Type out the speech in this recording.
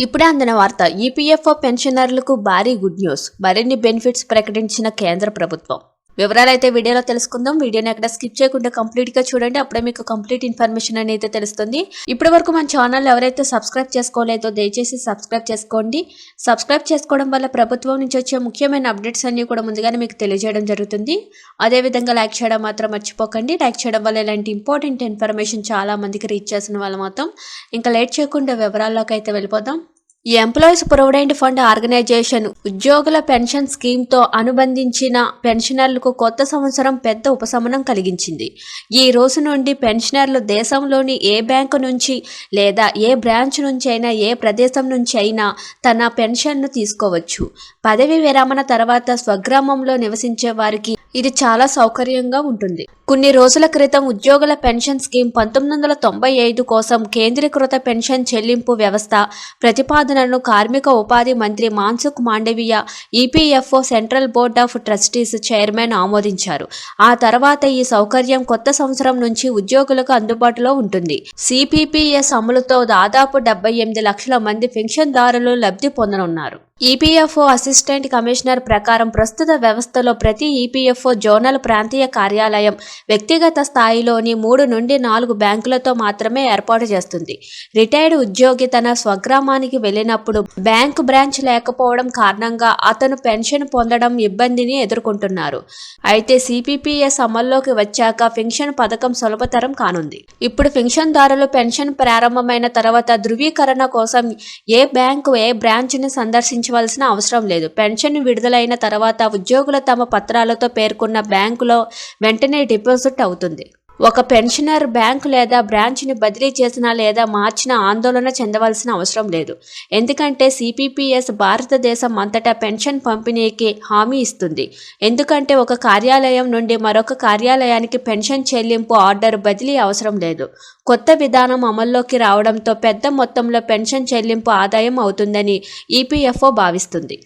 ఇప్పుడే అందిన వార్త. ఈపీఎఫ్ఓ పెన్షనర్లకు భారీ గుడ్ న్యూస్. మరిన్ని బెనిఫిట్స్ ప్రకటించిన కేంద్ర ప్రభుత్వం. వివరాలైతే వీడియోలో తెలుసుకుందాం. వీడియోని ఎక్కడ స్కిప్ చేయకుండా కంప్లీట్ గా చూడండి. అప్పుడే మీకు కంప్లీట్ ఇన్ఫర్మేషన్ అనేది తెలుస్తుంది. ఇప్పటి వరకు మన ఛానల్ ఎవరైతే సబ్స్క్రైబ్ చేసుకోలేదో దయచేసి సబ్స్క్రైబ్ చేసుకోండి. సబ్స్క్రైబ్ చేసుకోవడం వల్ల ప్రభుత్వం నుంచి వచ్చే ముఖ్యమైన అప్డేట్స్ అన్ని కూడా ముందుగానే మీకు తెలియజేయడం జరుగుతుంది. అదేవిధంగా లైక్ చేయడం మాత్రం మర్చిపోకండి. లైక్ చేయడం వల్ల ఇలాంటి ఇంపార్టెంట్ ఇన్ఫర్మేషన్ చాలా మందికి రీచ్ చేసిన వాళ్ళు మొత్తం. ఇంకా లేట్ చేయకుండా వివరాల్లోకి అయితే వెళ్ళిపోదాం. ఈ ఎంప్లాయీస్ ప్రొవిడెంట్ ఫండ్ ఆర్గనైజేషన్ ఉద్యోగుల పెన్షన్ స్కీమ్తో అనుబంధించిన పెన్షనర్లకు కొత్త సంవత్సరం పెద్ద ఉపశమనం కలిగించింది. ఈ రోజు నుండి పెన్షనర్లు దేశంలోని ఏ బ్యాంకు నుంచి లేదా ఏ బ్రాంచ్ నుంచి అయినా ఏ ప్రదేశం నుంచి అయినా తన పెన్షన్ను తీసుకోవచ్చు. పదవి విరమణ తర్వాత స్వగ్రామంలో నివసించే వారికి ఇది చాలా సౌకర్యంగా ఉంటుంది. కొన్ని రోజుల క్రితం ఉద్యోగుల పెన్షన్ స్కీమ్ 1995 కోసం కేంద్రీకృత పెన్షన్ చెల్లింపు వ్యవస్థ ప్రతిపాదనను కార్మిక ఉపాధి మంత్రి Mansukh Mandaviya EPFO central board of trustees chairman ఆమోదించారు. ఆ తర్వాత ఈ సౌకర్యం కొత్త సంవత్సరం నుంచి ఉద్యోగులకు అందుబాటులో ఉంటుంది. సిపిపిఎస్ అమలుతో దాదాపు 78 లక్షల మంది పెన్షన్దారులు లబ్ధి పొందనున్నారు. ఈపీఎఫ్ఓ అసిస్టెంట్ కమిషనర్ ప్రకారం ప్రస్తుత వ్యవస్థలో ప్రతి ఈపీఎఫ్ఓ జోనల్ ప్రాంతీయ కార్యాలయం వ్యక్తిగత స్థాయిలోని 3 నుండి 4 బ్యాంకులతో మాత్రమే ఏర్పాటు చేస్తుంది. రిటైర్డ్ ఉద్యోగి తన స్వగ్రామానికి వెళ్ళినప్పుడు బ్యాంకు బ్రాంచ్ లేకపోవడం కారణంగా అతను పెన్షన్ పొందడం ఇబ్బందిని ఎదుర్కొంటున్నారు. అయితే సిపిపిఎస్ అమల్లోకి వచ్చాక పెన్షన్ పథకం సులభతరం కానుంది. ఇప్పుడు పెన్షన్దారులు పెన్షన్ ప్రారంభమైన తర్వాత ధృవీకరణ కోసం ఏ బ్యాంకు ఏ బ్రాంచ్ని సందర్శించవలసిన అవసరం లేదు. పెన్షన్ విడుదలైన తర్వాత ఉద్యోగులు తమ పత్రాలతో పేర్కొన్న బ్యాంకులో వెంటనే డిపాజిట్ అవుతుంది. ఒక పెన్షనర్ బ్యాంకు లేదా బ్రాంచ్ని బదిలీ చేసినా లేదా మార్చినా ఆందోళన చెందవలసిన అవసరం లేదు. ఎందుకంటే సిపిపిఎస్ భారతదేశం అంతటా పెన్షన్ పంపిణీకి హామీ ఇస్తుంది. ఎందుకంటే ఒక కార్యాలయం నుండి మరొక కార్యాలయానికి పెన్షన్ చెల్లింపు ఆర్డర్ బదిలీ అవసరం లేదు. కొత్త విధానం అమల్లోకి రావడంతో పెద్ద మొత్తంలో పెన్షన్ చెల్లింపు ఆదాయం అవుతుందని ఈపీఎఫ్ఓ భావిస్తుంది.